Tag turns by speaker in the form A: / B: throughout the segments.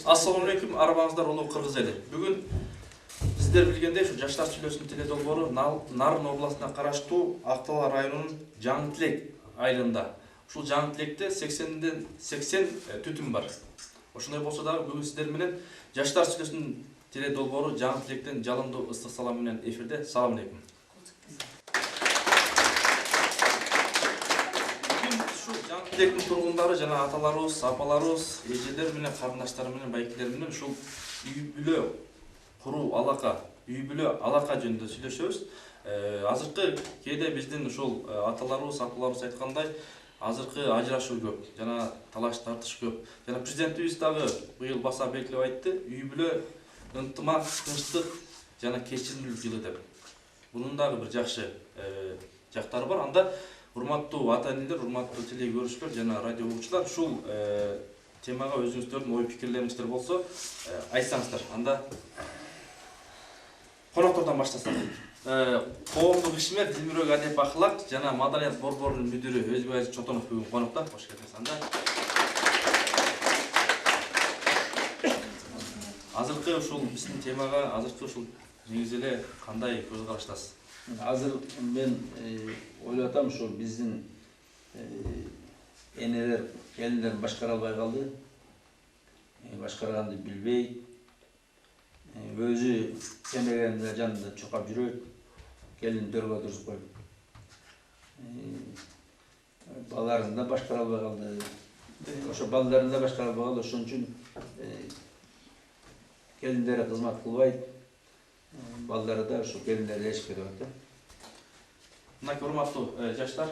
A: Assalamu алейкум, арбаңыздар улуу кыргыз эли. Бүгүн сиздер билгендей, ушу Жаштар сүйлөсүн теле долбоору Нарын областына караштуу Актала районунун Жаңы Тилек айылында. Ушул Жаңы Тилекте 80ден 80 түтүн бар. Ошондой болсо дагы бүгүн сиздер менен Жаштар сүйлөсүн теле долбоору Жаңы Тилектен жалындуу ыстык салам менен эфирде. Салам алейкум. Жаңы Тилектин тургундары жана аталарыбыз, апаларыбыз, эжелер менен, карындаштар менен, байкелер менен ушул үй бүлө куруу алака, үй бүлө алака жөнүндө сүйлөшөбүз. Азыркы кээде биздин ушул аталарыбыз, апаларыбыз айткандай, азыркы ажырашуу көп, жана талаш тартыш көп. Жана президентибиз дагы быйыл баса белгилеп айтты, үй бүлө ынтымак, тынчтык жана кечиримдүүлүк жылы деп. Бунун дагы бир жакшы жактары бар. Анда урматтуу ата-энелер, урматтуу теле көрүүчүлөр жана радио угуучулар, ушул темага өзүңүздөрдүн ой пикирлериңиздер болсо айтсаңыздар. Анда коноктордон баштасак. Коомдук ишмер Дилмирбек Адеп Акылак жана Маданият борборунун мүдүрү Өзбек Чотонов бүгүн конокто. Кош келдиңиз. Анда азыркы ушул биздин темага азыркы ушул негизи эле кандай көз караштасыз?
B: Азыр мен ойлоп атам, ушу биздин энелер, келиндер башкара албай калды. Башкарганды билбейт. Өзү семегенде жанында чукап жүрөт. Келин төргө турузуп коюп. Балаларын да башкара албай калды. Ошо балдарын да башкара албай калды. Ошон үчүн келиндери кызмат кылбайт. Балдары да ошо келиндери эшикке деп атат.
A: Мына урматтуу жаштар,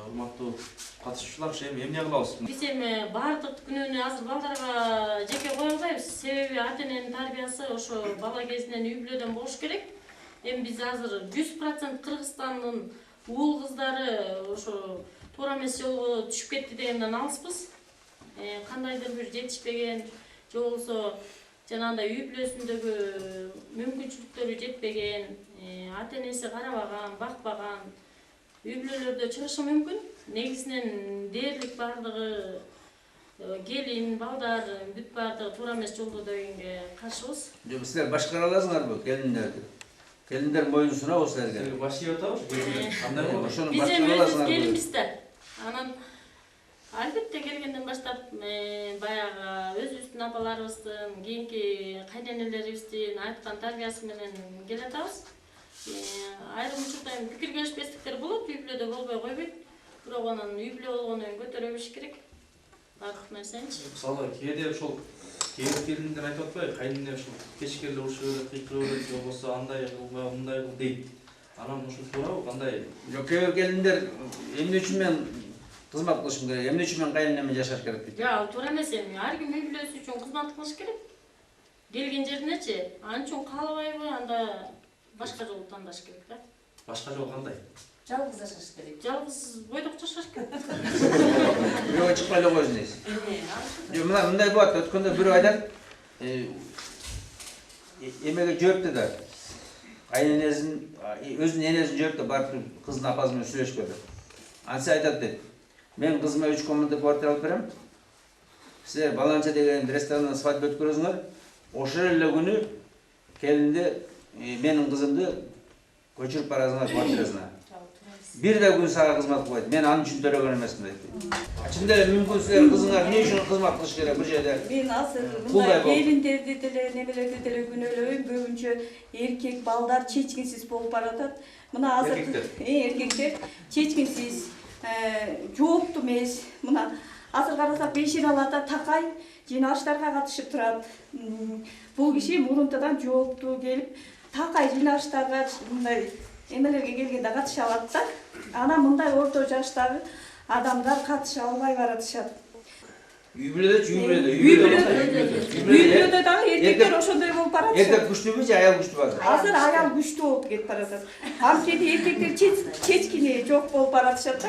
A: урматтуу катышуучулар, эмне кылабыз?
C: Биз эми баардык күнөөнү азыр балдарга жеке кое албайбыз. Себеби ата-эненин тарбиясы ошо бала кезинен үй бүлөдөн болуш керек. Эми биз азыр 100% Кыргызстандын уул кыздары ошо туура эмес жолго түшүп кетти дегенден алыспыз. Кандайдыр бир жетишпеген, же болбосо жанагындай үй бүлөсүндөгү мүмкүнчүлүктөрү жетпеген, ата-энеси карабаган, бакпаган үй бүлөлөрдө чыгышы мүмкүн. Негизинен дээрлик бардыгы келин, балдар бүт бардыгы туура эмес жолдо дегенге каршыбыз.
B: Жок, силер башкара аласыңарбы келиндерди? Келиндер моюн сурабы силерге?
A: Силер башып атабыз, кандай болот?
B: Ошону
C: Биз
B: башкара
C: эми өзүбүз
B: аласыңарбы?
C: келинбиз да. Анан албетте келгенден баштап баягы өзүбүздүн апаларыбыздын, кийинки кайненелерибиздин айткан тарбиясы менен келатабыз. Айрым учурда пикир келишпестиктер болот, үй бүлөдө болбой койбойт. Бирок анан үй бүлө болгондон кийин көтөрө билиш керек. Бардык нерсеничи.
A: Мисалы, кээде ушул келиндер айтып атпайбы, кайнене ушул кечке эле урушуп өлөт, кыйкырып өлөт, же болбосо андай кылбай, мындай кыл дейт. Анан ушул туурабы, кандай?
B: Жок, кээ бир келиндер эмне үчүн мен кызмат кылышым керек, эмне үчүн мен кайненеме жашаш керек дейт.
C: Жок, ал туура эмес эми. Ар ким үй бүлөсү үчүн кызмат кылыш керек. Келген жеринечи, ал үчүн каалабайбы, анда башка жол тандаш керек да.
A: Башка жол кандай?
D: Жалгыз жашаш керек.
C: Жалгыз бойдок жашаш керек.
B: Бирөө чыкпай эле койсун дейсиз. Жок, мындай болот. Өткөндө бирөө айтат, эмеге жүрөптү да. Кайненесин, өзүнүн энесин жүрөптү, барып кыздын апасы менен сүйлөшпөдү. Анысы айтат дейт. Мен кызыма 3 комнаталы квартира алып берем. Силер баланча деген ресторандан свадьба өткөрөсүңөр. Ошол эле күнү келинди менин кызымды көчүрүп барасыңар квартирасына. Бир да күн сага кызмат кылбайт. Мен анын үчүн төлөгөн эмесмин дейт. Чындап эле мүмкүн силер кызыңар эмне үчүн кызмат кылыш керек бул жерде?
D: Мен азыр мындай келиндерди деле, немелерди деле күнөөлөйм. Көбүнчө эркек балдар чечкинсиз болуп баратат. Мына азыр эркектер чечкинсиз, жооптуу эмес. Мына азыр карасак бешир алата такай жыйналыштарга катышып турат. Бул киши мурунтадан жооптуу келип, такай жыйналыштарга мындай эмелерге келгенде катыша алат да. Анан мындай орто жаштагы адамдар катыша албай баратышат.
B: Үй бүлөдө,
D: үй бүлөдө дагы эркектер ошондой болуп баратышат.
B: Эркек күчтүүбү же аял күчтүү азыр?
D: Азыр аял күчтүү болуп кетип баратат. Анткени эркектер чечкини жок болуп баратышат да.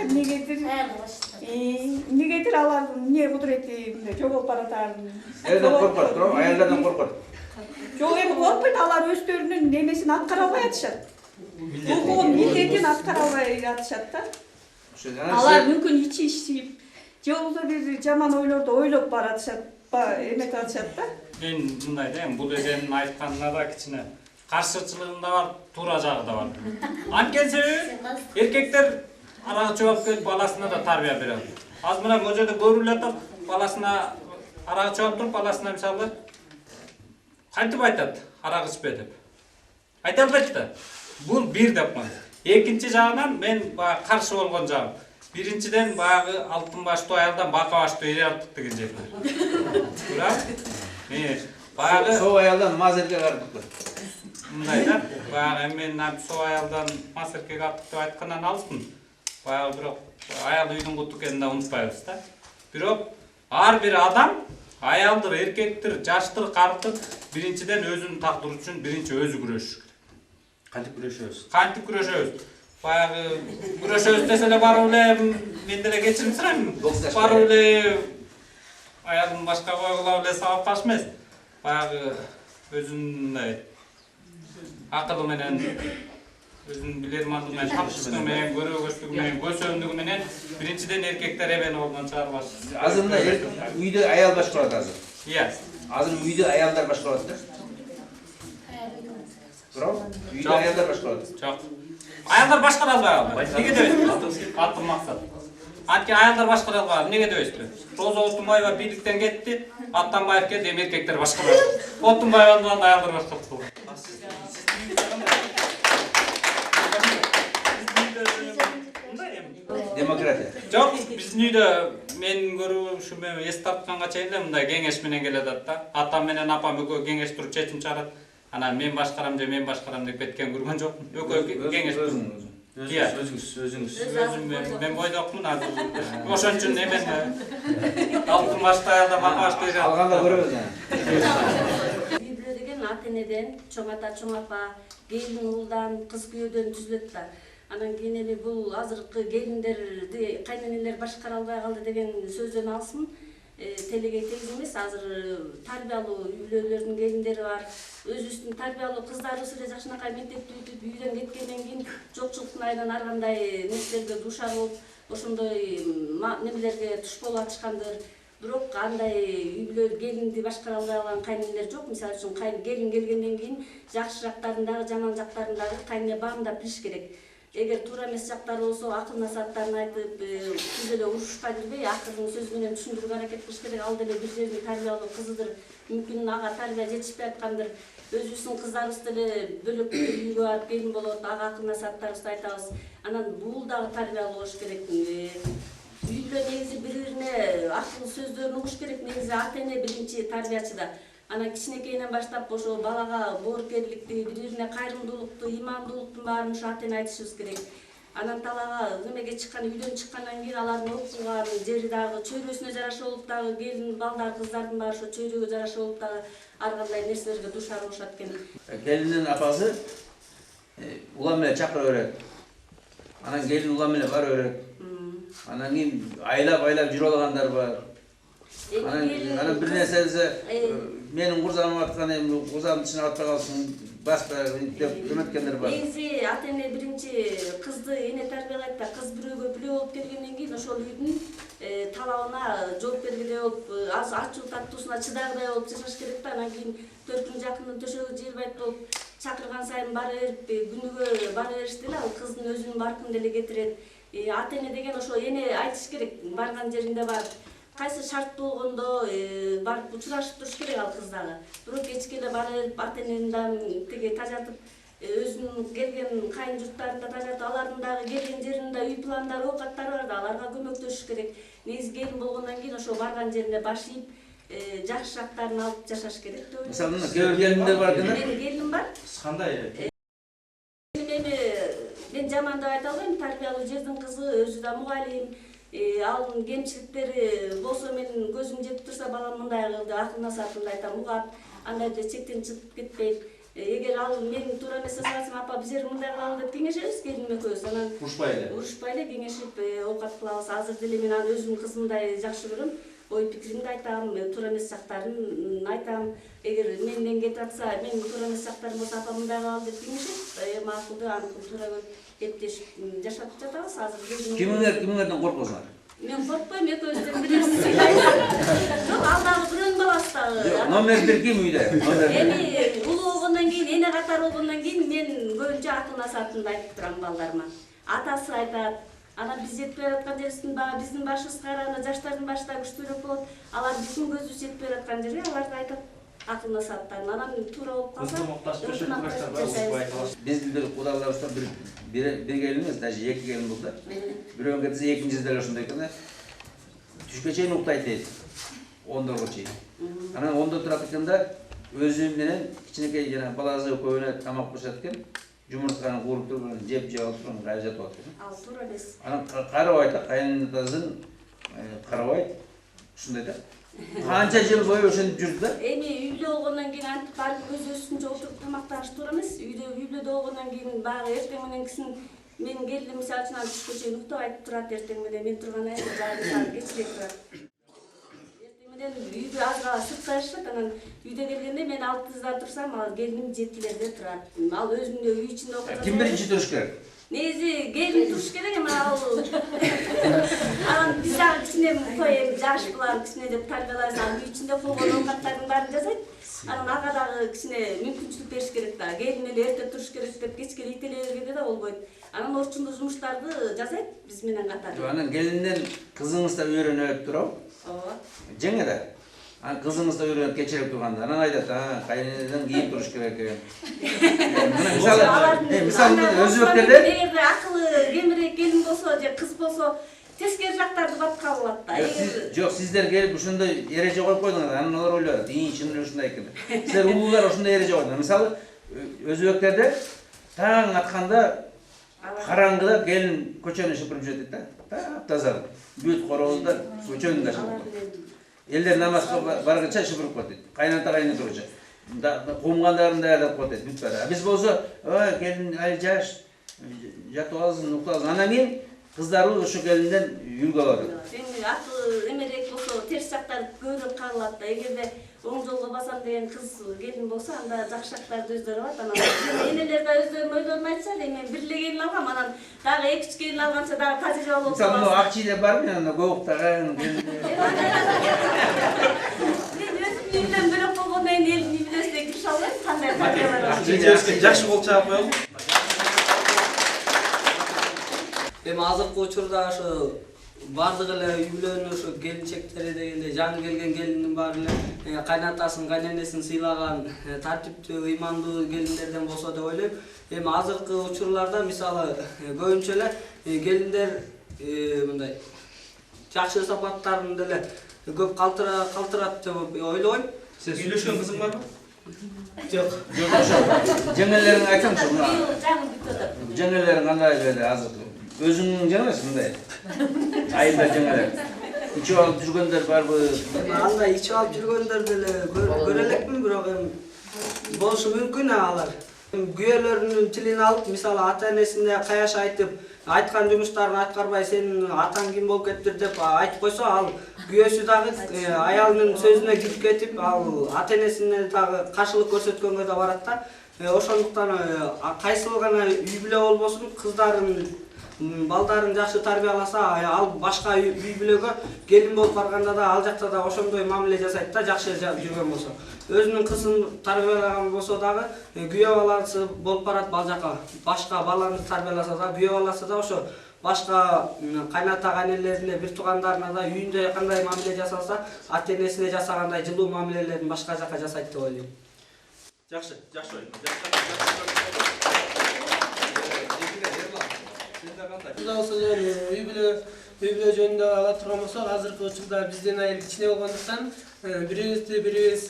D: Эмнегедир алардын эмне кудурети жоголуп баратат.
B: Эрден коркот, туурабы? Аялдардан коркот.
D: Жок, эми коркпойт, алар өздөрүнүн немесин аткара албай атышат. Укугун милдетин аткара албай атышат да. Алар мүмкүн ичишип, же болбосо бир жаман ойлорду ойлоп баратышат. эметип атышат да.
E: Мен мындай дейм, бул эденин айтканына да кичине каршычылыгы да бар, туура жагы да бар. Анткени себеби эркектер арак ичип алып келип баласына да тарбия берет. Азыр мына бул жерде көрүлүп атат, баласына арак ичип алып туруп, баласына мисалы кантип айтат, арак ичпе деп. Айта албайт да. Бул бир деп коет. Экинчи жагынан мен баягы каршы болгон жагым. Биринчиден баягы алтын баштуу аялдан бака баштуу эр артык деген жерлер. Туура? Баягы
B: Сол аялдан маз эркек артык.
E: мындай да, баягы мен сол аялдан маз эркек артык деп айткандан алыспын. Баягы бирок аял үйдүн куту экенин да унутпайбыз да. Бирок ар бир адам аялдыр, эркектир, жаштыр, карттыр биринчиден өзүнүн тагдыры үчүн биринчи өзү күрөшүш.
A: Кантип күрөшөбүз?
E: Кантип күрөшөбүз? Баягы күрөшөбүз десе эле барып эле мен деле кечирим сурайм. Барып эле аялдын башка койгула эле сабап калыш эмес. Баягы өзүнүн акылы менен, өзүнүн билермандыгы менен, тапшырыгы менен, көрөгөчтүгү менен, көсөмдүгү менен биринчиден эркектер эбени болгон чыгарбаш.
B: Азыр мына үйдө аял башкарат азыр.
E: Иә.
B: Азыр үйдө аялдар башкарат да. Бирок үйдө аялдар башкарат.
E: Жок. Аялдар башкара албай калды. Неге дебейсиз? Аттын максат. Анткени аялдар башкара албай, неге дебейсизби? Роза Отунбаева бийликтен кетти, Атамбаев келди, эми эркектер башкара. Отунбаевадан аялдар башкарып
B: Демократия.
E: Жок, биздин үйдө менин көрүшүмө эс тартканга чейин эле мындай кеңеш менен келатат да. Атам менен апам экөө кеңеш туруп чечим чыгарат. Анан мен башкарам же мен башкарам деп кеткен көргөн жокмун. Экөө кеңеш туруп. Өзүңүз. Мен бойдокмун азыр. Ошон үчүн эмен алтын башты аялда бака башты деп.
B: Алганда көрөбүз.
C: Үй-бүлө деген ата энеден, чоң ата, чоң апа, келин уулдан, кыз күйөөдөн түзүлөт да. Анан кийин эми бул азыркы келиндерди кайненелер башкара албай калды деген сөздөн алсын. Телеге тегиз эмес, азыр тарбиялуу үй-бүлөлөрдүн келиндери бар. Өзүбүздүн тарбиялуу кыздарыбыз эле жакшынакай мектепти бүтүп, үйдөн кеткенден кийин жокчулуктун айынан ар кандай нерселерге дуушар болуп, ошондой немелерге туш болуп атышкандыр. Бирок андай үй-бүлө келинди башкара албай калган кайненелер жок. Мисалы үчүн келин келгенден кийин жакшы жактарын дагы, жаман жактарын дагы кайнене баамдап билиш керек. Эгер туура эмес жактары болсо акыл насааттарын айтып, түз эле урушушка кирбей, акырын сөз менен түшүндүрүүгө аракет кылыш керек. Ал деле бир жердин тарбиялуу кызыдыр. Мүмкүн ага тарбия жетишпей аткандыр. Өзүбүздүн кыздарыбыз деле бөлөк үйгө барып келин болот, ага акыл насааттарыбызды айтабыз. Анан бул дагы тарбиялуу болуш керек. Үй-бүлө негизи бири-бирине акыл сөздөрүн угуш керек. Негизи ата эне биринчи тарбиячы да. Анан кичинекейинен баштап ошо балага боорукерликти, бири-бирине кайрымдуулукту, имандуулуктун баарын ошо ата эне айтышыбыз керек. Анан талага немеге чыккан, үйдөн чыккандан кийин алардын окуган жери дагы чөйрөсүнө жараша болуп дагы келин, балдар, кыздардын баары ошо чөйрөгө жараша болуп дагы ар кандай нерселерге дуушар болушат экен.
B: Келиндин апасы улам менен чакыра берет. Анан келин улам менен бара берет. Анан кийин айлап жүрүп алгандар бар. Анан бир нерсе десе менин курзамым аткан, эми курзамдын ичине атпай калсын, башка деп көмөткендер бар.
C: Негизи ата эне биринчи кызды эне тарбиялайт да, кыз бирөөгө бүлө болуп келгенден кийин ошол үйдүн талабына жооп бергидей болуп, ачуу таттуусуна чыдагыдай болуп жашаш керек да. Анан кийин төркүн жакындын төшөгү жыйылбайт болуп, чакырган сайын бара берип, күнүгө бара бериш деле ал кыздын өзүнүн баркын деле кетирет. Ата эне деген ошо эне айтыш керек, барган жеринде барып. Кайсы шарттуу болгондо барып учурашып туруш керек ал кыз дагы. Бирок кечке эле бара берип ата энени тиги тажатып, өзүнүн келген кайын журттарын да тажатып, алардын дагы келген жеринде үй пландары, оокаттары бар да, аларга көмөктөшүш керек. Негизи келин болгондон кийин ошо барган жерине баш ийип, жакшы жактарын алып жашаш керек деп ойлойм.
B: Мисалы, кээ бир келиндер бар экен.
C: Менин келиним бар.
A: Кандай?
C: Мен жаман деп айта албайм, тарбиялуу жердин кызы, өзү да мугалим. Ал кемчиликтери болсо менин көзүм жетип турса, балам мындай кылды, акыл насаатымды айтам, угат, андай эле чектен чыгып кетпейт. Эгер ал мен туура эмес жасасам, апа биз мындай кылалы деп кеңешебиз келиним экөөбүз. Анан урушпай эле кеңешип оокат кылабыз. Азыр деле мен аны өзүмдүн кызымдай жакшы көрөм. Ой пикиримди айтам, туура эмес жактарын айтам. Эгер менден кетип атса, менин туура эмес жактарым болсо, апа мындай кылалы деп кеңешип, макулду, аныкын туура кептешип жашап жатабыз. Азыр
B: кимиңерден коркосуңар?
C: Мен коркпойм, экөөбүздөн бирөөбүз. Жок, ал дагы бирөөнүн
B: Номер 1 ким үйдө? Номер 1.
F: Эми улуу болгондон кийин, эне катары болгондон кийин мен көбүнчө ата насаатында айтып турам балдарыма. Атасы айтат, анан биз жетпей аткан жерибиздин багы биздин башыбызга караганда жаштардын башы да күчтүүрөөк болот. Алар биздин көзүбүз жетпей аткан жерге аларды айтат акыл насааттарын. Анан туура болуп калса,
B: Биздин бир кудаларыбыздан бир келин эмес, даже 2 келин болду. Бирөөнүн кетсе экинчиси деле ошондой экен. Түшкө чейин уктайт дейт. 10 чейин. Анан 10 турат экен да өзү менен кичинекей жана баласы экөөнө тамак бышат экен. Жумуртканы кууруп туруп, жеп алып туруп, кайра жатып атат.
F: ал туура эмес.
B: Анан карабайт да, кайнатасын карабайт. Ушундай да. Канча жыл бою ошентип жүрдү да.
F: Эми үй бүлө болгондон кийин антип барып көз өстүнчө отуруп тамактаныш туура эмес. Үй бүлөдө болгондон кийин багы эртең менен кисин менин келиним мисалы үчүн түшкө чейин уктабай турат эртең менен, мен турган айда жарым саат кечирээк турат. Эртең менен үйдө аз гана сыртта жашашат, анан үйдө келгенде мен 6-да турсам, ал келиним 7-лерде турат. Ал өзүнүн үй ичинде окуп.
B: Ким биринчи туруш керек?
F: Негизи келин туруш керек, эми ал анан биз дагы кичине эми жаш булар кичине деп тарбиялайбыз, ал үй ичинде болгон оокаттардын баарын жасайт. Анан ага дагы кичине мүмкүнчүлүк бериш керек да. Келин эле эрте туруш керек деп кечке ителей бергенде да болбойт. Анан орчундуу жумуштарды жасайт биз менен катар.
B: Анан келинден кызыңыз да үйрөнөт туруп.
F: Ооба.
B: Жеңе да. Анан кызыңыз да үйрөнүп кечирээк турганда. Анан айтат, кайненеден кийин туруш керек экен. Мисалы өзбектерде
F: эгерде акылы кемирээк келин болсо же кыз болсо тескери жактарды баткан болот да.
B: Жок, сиздер келип ушундай эреже коюп койдуңар, анан алар ойлойт, чын эле ушундай экен. Силер улуулар ошондой эреже койдуңар. Мисалы өзбектерде таң атканда караңгыда келин көчөнү шыпырып жүрөт да. Таптаза. Бүт короозда көчөнү да шыпырып. Элдер намазга баргыча шыпырып коет. Кайната турчу. Кумгандарын даярдап коет, бүт бара. Биз болсо, келин ай жаш, жатып алсын, укталсын. Анан кийин кыздарыбыз ошо келинден үйгө барат.
F: Эми акылы эмерээк болсо терс жактар көбүрөөк кагылат да. Эгерде оң жолго басам деген кыз келин болсо, анда жакшы жактарды өздөрү алат. Анан энелер да өздөрүнүн ойлорун айтышат. Эми бир эле келин алгам, анан дагы 2-3 келин алганча дагы тажрыйба болуп калат.
B: Мисалы Акчиде барбы, анда көп уктаган.
F: Мен өзүм үйдөн бөлөк болгондон кийин элдин үй бүлөсүнө кирише албайм. Кандай тажрыйба
A: жакшы кол чаап коелу.
G: Эми азыркы учурда ошо бардык эле үй бүлөнүн ошо келинчектери дегенде жаңы келген келиндин баары эле кайнатасын, кайненесин сыйлаган тартиптүү, ыймандуу келиндерден болсо деп ойлойм. Эми азыркы учурларда мисалы көбүнчө эле келиндер мындай жакшы сапаттарын деле көп калтырат деп ойлойм.
A: Сен сүйлөшкөн кызың барбы?
G: Жок.
B: Жеңелериң айтсаңчы мына.
F: жаңы бүтүп атат.
B: Жеңелериң кандай эле азыр? Өзүңнүн жеңелеси мындай. Айылда жеңелер. Ичип алып жүргөндөр барбы?
G: Андай ичип алып жүргөндөр деле көрө элекмин, бирок эми болушу мүмкүн алар. Күйөөлөрүнүн тилин алып, мисалы ата-энесине каяш айтып, айткан жумуштарын аткарбай сенин атаң ким болуп кетти деп айтып койсо, ал күйөөсү дагы аялынын сөзүнө кирип кетип, ал ата-энесине дагы каршылык көрсөткөнгө да барат да. Ошондуктан кайсыл гана үй бүлө болбосун, кыздарын балдарын жакшы тарбияласа, ал башка үй бүлөгө келин болуп барганда да ал жакта да ошондой мамиле жасайт да, жакшы жүргөн болсо. Өзүнүн кызын тарбиялаган болсо дагы күйөө баласы болуп барат бал жака. Башка баланы тарбияласа да, күйөө баласы да ошо башка кайната кайнелерине, бир туугандарына да үйүндө кандай мамиле жасалса, ата-энесине жасагандай жылуу мамилелерин башка жака жасайт деп ойлойм.
A: Жакшы ой.
H: Үй бүлө жөнүндө ала турган болсок, азыркы учурда биздин айыл кичине болгондуктан бирибизди бирибиз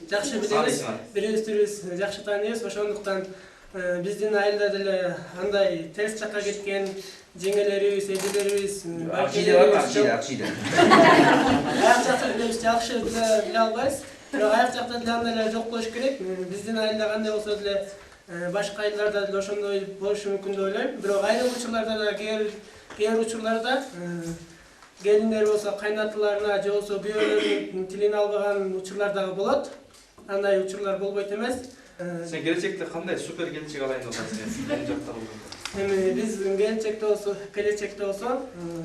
H: жакшы билебиз, бирибиз жакшы тааныйбыз. Ошондуктан биздин айылда деле андай терс жакка кеткен жеңелерибиз, эжелерибиз,
B: Акчиде.
H: Аяк жакта билебиз, жакшы биле албайбыз. Бирок аяк жакта деле андай эле жок болуш керек. Биздин айылда кандай болсо деле башка айылдарда деле ошондой болушу мүмкүн деп ойлойм. Бирок айрым учурларда да кээ бир учурларда келиндер болсо кайнатыларына же болсо күйөөлөрүнүн тилин албаган учурлар дагы болот. Андай учурлар болбойт эмес.
A: Сен келечекте кандай супер келинчек алайын деп атасың? Мен жактар болгондо.
H: Эми биз келечекте болсо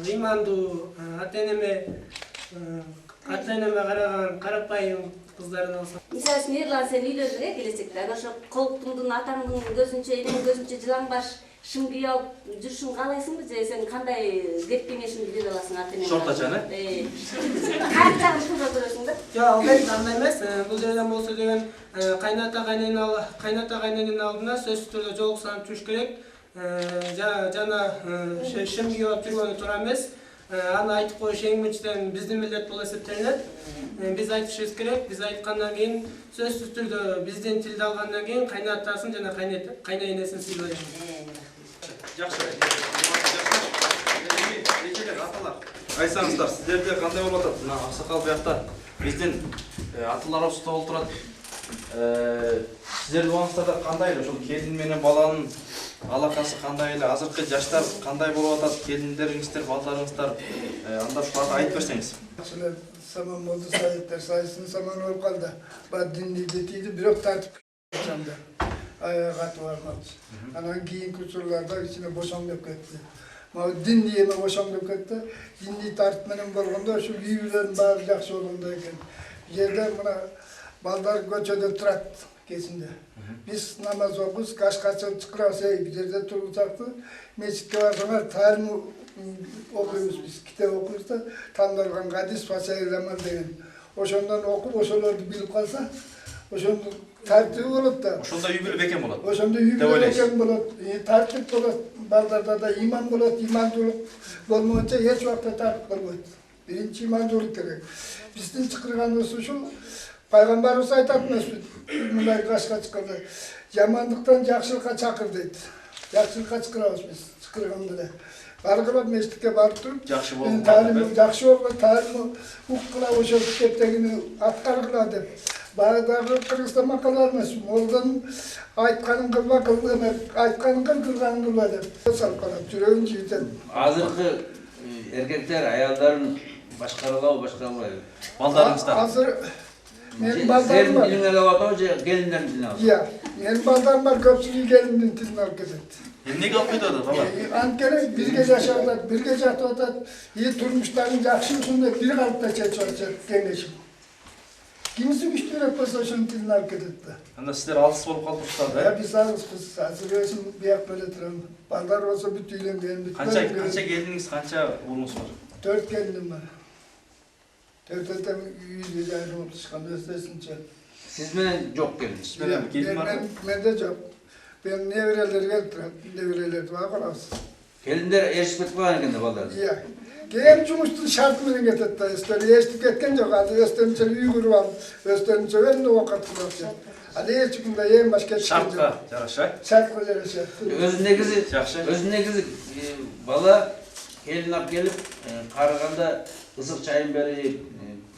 H: ыймандуу ата-энеме караган карапайым kızların olsa.
F: Misal üçün Ерлан сен үйлөндүң келечекте. Ана ошо колуктуңдун атаңдын көзүнчө, энеңдин көзүнчө жылаңбаш шым кийип алып жүрүшүн каалайсыңбы же сен кандай кеп кеңешиңди бере аласың ата энеңе?
A: Шортачаны?
F: Кайсы жагын туура көрөсүң да?
H: Жок, албетте андай эмес. Бул жерден болсо деген кайната кайненин алдына сөзсүз түрдө жолуксанып жүрүш керек. Жана шым кийип алып жүргөнү туура эмес. Аны айтып коюш эң биринчиден биздин милдет болуп эсептелинет. Биз айтышыбыз керек. Биз айткандан кийин сөзсүз түрдө биздин тилди алгандан кийин кайнатасын жана кайненесин сыйлайт.
A: Жакшы. Эжелер, аталар. Айтсаңыздар, сиздерде кандай болуп атат? Мына аксакал буякта биздин аталарыбыз да олтурат. Сиздердин убагыңыздарда кандай эле ошол келин менен баланын алакасы кандай эле? Азыркы жаштар кандай болуп атат? Келиндериңиздер, балдарыңыздар анда ушуларды айтып берсеңиз.
I: Жакшылар саман болду, сайыттар сайысын саман болуп калды. Бат динди тиди, бирок тартип кетти. Аяк аты бармакчы. Анан кийинки учурларда кичине бошоңдоп кетти. Могу динди эме бошоңдоп кетти. Динди тартип менен болгондо ушул үй бүлөнүн баары жакшы болгондой экен. Бул жерде мына балдар көчөдө турат кечинде. Биз намаз окуйбуз, кашкачы чыкырабыз, бул жерде тургузакты. Мечитке барсаңар тарим окуйбуз биз, китеп окуйбуз да, тандалган хадис фасайламар деген. Ошондон окуп, ошолорду билип калса, ошондо тартиби болот да.
A: Ошондо үй бүлө бекем болот.
I: Ошондо үй бүлө бекем болот, тартип болот. Балдарда да иман болот, имандуулук болмогончо эч убакта тартип болбойт. Биринчи имандуулук керек. Биздин чыкырганыбыз ушул. Пайгамбарыбыз айтат эмеспи? Мындай кашка чыкканда жамандыктан жакшылыкка чакыр дейт. Жакшылыкка чакырабыз биз, чакырганда эле. Баргыла мечитке барып туруп,
A: Жакшы болгон.
I: тарим жакшы болгон, тарим уккыла ошол кептегини аткаргыла деп. Баягы Кыргызстан макалар эмес, молдонун айтканын кылба, айтканын кыл, кылганын кылба деп. Салып калат, жүрөгүн жибитет.
B: Азыркы эркектер аялдарын башкаралабы?
A: Балдарыңыздар.
I: Азыр менин балдарым бар.
B: Сен тилиңе алып атабы же келиндердин тилине алып?
I: Иә, менин балдарым бар, көпчүлүгү келиндин тилин алып кетет.
A: Эмнеге алып кетип атат алар?
I: Анткени бирге жашап атат, бирге жатып атат, турмуштарын жакшы ушундай бир калыпта чечип атышат кеңешим. Кимиси күчтүүрөөк болсо ошонун тилин алып кетет да.
A: Анда сиздер алыс болуп калыпсыздар да?
I: Биз алыспыз, азыр өзүм бияк беле турам. Балдар болсо бүт үйлөнгөн, бүт.
A: Канча келиниңиз, канча уулуңуз бар?
I: 4 келиним бар. 4 үйдө жайылып чыккан өстөсүнчө.
B: Siz менен жок келиңиz.
A: Келин бар.
I: Менде жок. Ben nevreler gelip duran, nevreler var kalası.
B: Келиндер эшик кетип калган экен да балдар.
I: Iya. Gelen cumuştun şart mı getirdi da üstleri eşlik etken yok aldı. Üstlerini çeli uygur var. Üstlerini çöven de o katı var. Ali eşlikinde yem başka çıkınca.
A: Şartqa jaraşay.
I: Şartqa jaraşay.
B: Özü negizi bala kelin alып келип, карыганда ысык чайын берип,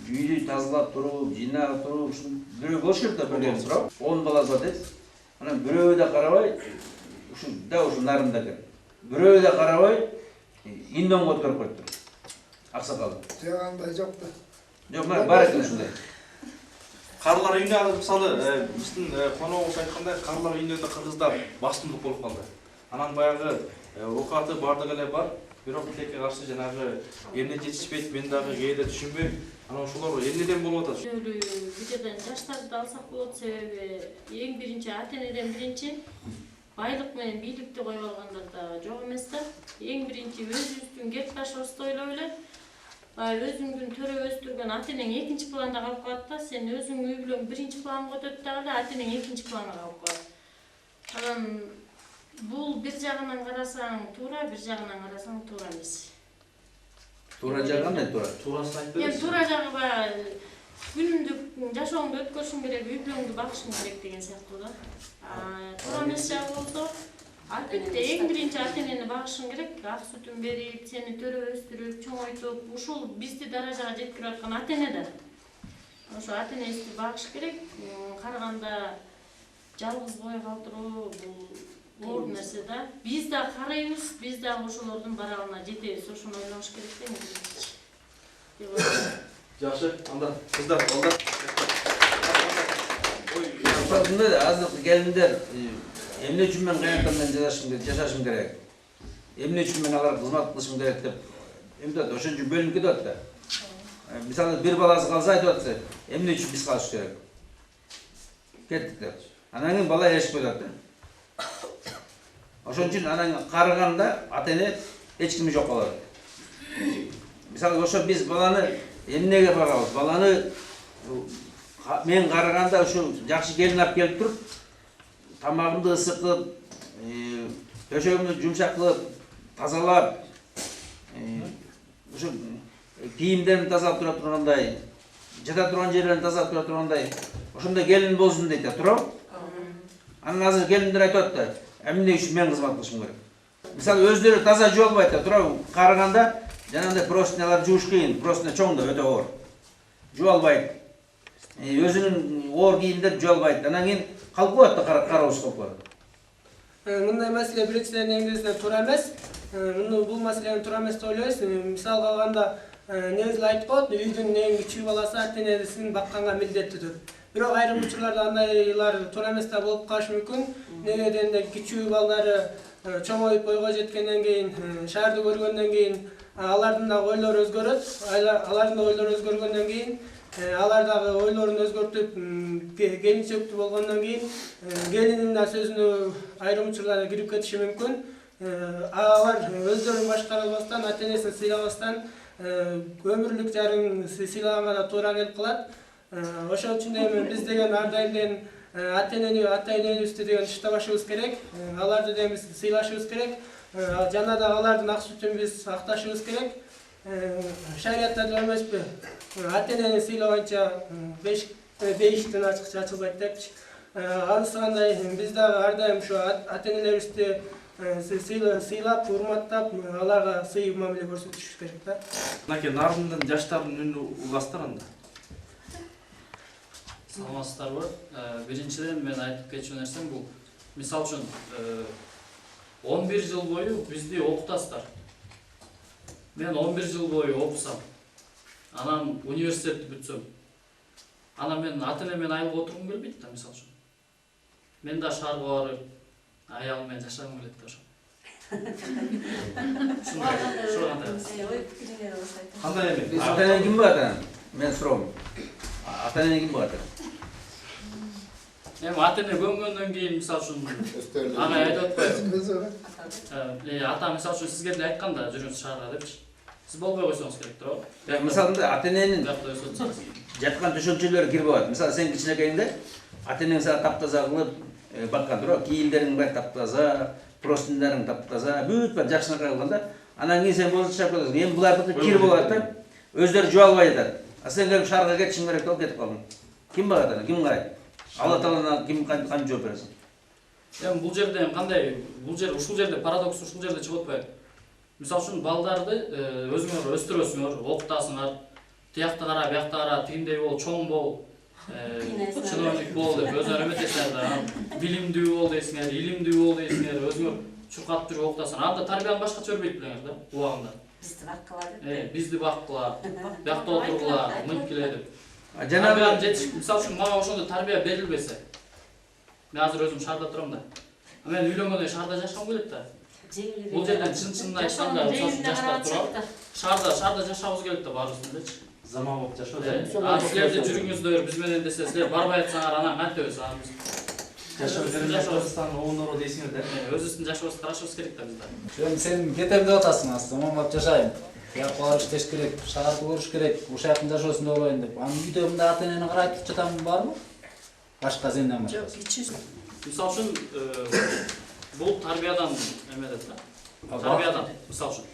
B: үйдү тазалап туруп, жыйнап туруп, бирөө болуш керек да бирөө сурап. 10 баласы бар дейт. Анан бирөө да карабай, ушу нарында экен. Бирөө да карабай, индон көтөрүп коюптур. Аксакал.
I: Жагандай жок да.
B: Жок, бар экен ушундай.
A: Карлар үйүнө мисалы биздин коногубуз айткандай, карлар үйүндө да кыргыздар басымдык болуп калды. Анан баягы окаты бардык эле бар. Бирок тилекке каршы жанагы эмне жетишпейт, мен дагы кээде түшүнбөйм. Анан ошолор эмнеден болуп атат?
C: Видеодон жаштарды алсак болот, себеби эң биринчи ата-энеден биринчи байлык менен бийликти коюп алгандар да жок эмес да. Эң биринчи өзүбүздүн кеп ташыбызды ойлоп эле. Өзүңдүн төрөп өстүргөн ата-энең экинчи планда калып калат да, сен өзүң үй бүлөң биринчи планга өтөт дагы ата-энең экинчи планга калып калат. Анан бул бир жагынан карасаң туура, бир жагынан карасаң туура эмес.
B: Туура жагы кандай туура?
A: Туурасын айтып бериңиз.
C: Туура жагы күнүмдүк жашооңду өткөрүшүң керек, үй бүлөңдү бакышың керек деген сыяктуу да. Туура эмес жагы болсо, албетте эң биринчи ата-энени багышың керек, ак сүтүн берип, сени төрөп өстүрүп, чоңойтуп, ушул бизди даражага жеткирип аткан ата-эне да. Ошо ата-энесин багыш керек, караганда жалгыз бой калтыруу бул оор нерсе да. Биз да карайбыз, биз да ошолордун барабына жетебиз, ошону ойлош керек да.
A: Жакшы, анда кыздар, балдар.
B: Мындай да азыркы келиндер эмне үчүн мен каянтам менен жашашым керек? Эмне үчүн мен аларга кызмат кылышым керек деп эмне ошон үчүн бөлүнүп кетет да. Misal bir balası kalsa aytып atsa, emne üçün biz kalış gerek. Kettik der. Ananın bala erişip ödedi. Oşun için ananın karıganda atene hiç kimi yok oladı. Misal oşo biz balаны emnege barabız. Balаны men karıganda şu jakşı gelin alып kelip turup, tamagımды ысык kılıp, döşegimdi jumşak kılıp, tazalap, şu kiyimlerini tazalap tura turgандай, jata turgan жерlerini tazalap tura turgандай, oşonda gelin bolsun deydi, turab. Anın azыр gelinler aytып atты, emne üçün men kızmat kılışım gerek. Misal özleri taza jualбайт да, turab karıganda janагындай простыняlar жууш кыйын, простыня чоң да өтө оор. Jualбайт. Өзүнүн оор кийимдер jualбайт. Анан кийин калып коет да карабыз кылып барат.
H: Мындай маселе биринчиден негизинен туура эмес. Бул маселенин туура эмес деп ойлойбуз. Мисалга алганда негизи айтып коет, үйдүн эң кичүү баласы ата-энесин бакканга милдеттүүдүр. Бирок айрым учурларда андайлар туура эмес да болуп калышы мүмкүн. Неге дегенде кичүү балдары чоңоюп бойго жеткенден кийин, шаарды көргөндөн кийин алардын да ойлору өзгөрөт. Алардын да ойлору өзгөргөндөн кийин алар дагы ойлорун өзгөртүп, келинчектүү болгондон кийин келинин да сөзүнө айрым учурларда кирип кетиши мүмкүн. Алар өздөрүн башкара албастан, ата-энесин сыйлабастан өмүрлүк жарын сыйлаганга да туура келип калат. Ошон үчүн эми биз деген ар дайым ата-энебизди деген иштебашыбыз керек. Аларды да биз сыйлашыбыз керек. Жана да алардын ак сүтүн биз акташыбыз керек. Шариятта да эмеспи? Ата-энени сыйлаганча бейиштен ачыкча ачылбайт депчи. Анысы кандай биз дагы ар дайым ушу ата-энелерибизди сыйлап, урматтап, аларга сый мамиле көрсөтүшүбүз керек да.
A: Мынакей нарындын жаштардын үнү уластыр анда.
J: Саламатсыздарбы? Биринчиден мен айтып кетчү нерсем бул мисал үчүн 11 жыл бою бизди окутасыздар. Мен 11 жыл бою окусам. Анан университетти бүтсөм. Анан мен ата-энемен айылга отургум келбейт да мисал үчүн. Мен да шаарга барып аялым менен жашагым келет да ошо.
A: Кандай эми?
B: Ата-эне ким бар ата? Мен суроом. Ата-эне ким бар ата?
J: Эми ата-эне көмгөндөн кийин мисал үчүн ага айтып атпайбы? Ата мисал үчүн сизге деле айткан да жүрүңүз шаарга депчи. Сиз болбой койсоңуз керек туурабы?
B: Мисалында ата-эненин жаткан төшөнчөлөрү кирип алат. Мисалы сен кичинекейиңде ата-энең сага таптаза кылып баккан туурабы? Кийимдериң баары таптаза, простындарың таптаза, бүт баары жакшынакай кылганда, анан кийин сен болуп чыгып кетесиң. Эми булардыкы кир болот да, өздөрү жуалбай атат. Сен келип шаарга кетишиң керек деп кетип калдың. Ким бар ата-эне? Ким карайт? Алла Таалана ким кантип жооп бересиң?
J: Эми бул жерде кандай, ушул жерде парадокс ушул жерде чыгып атпайбы? Мисал үчүн балдарды өзүңөр өстүрөсүңөр, окутасыңар, тиякта кара, биякта кара, тигиндей бол, чоң бол, чиновник бол деп өзүңөр эметесиңер да, билимдүү бол дейсиңер, илимдүү бол дейсиңер, өзүңөр чуркатып жүрүп окутасыңар. Анда тарбияны башкача өрбөйт билеңер да, убагында.
C: Бизди баккыла деп.
J: Бизди баккыла, биякта отургула, мынткиле деп.
B: Жанагы
J: жетиш, мисал үчүн мага ошондой тарбия берилбесе. Мен азыр өзүм шаарда турам да. Мен үйлөнгөндөн шаарда жашагым келет да. Бул жерден чын айтканда, жаштар турат. Шаарда жашабыз келет да баарыбыздын.
A: Заман болуп жашоо.
J: Силерде жүрүңүздөр биз менен десе, силер барбай атсаңар анан кантебиз?
A: Жашоо жерин Кыргызстан оонору дейсиңер да.
J: Өзүбүздүн жашообузду карашыбыз керек да бизде.
E: Сен кетем деп атасың, заман болуп жашайм. Тияк барып иштеш керек, шаарды көрүш керек, ушул жактын жашоосун деп ойлойм деп. Анан үйдө мындай ата-энени карайтып жатамын барбы? Башка сенден башка.
J: Жок, мисал үчүн бул тарбиядан эмедет да. Тарбиядан, мисал үчүн.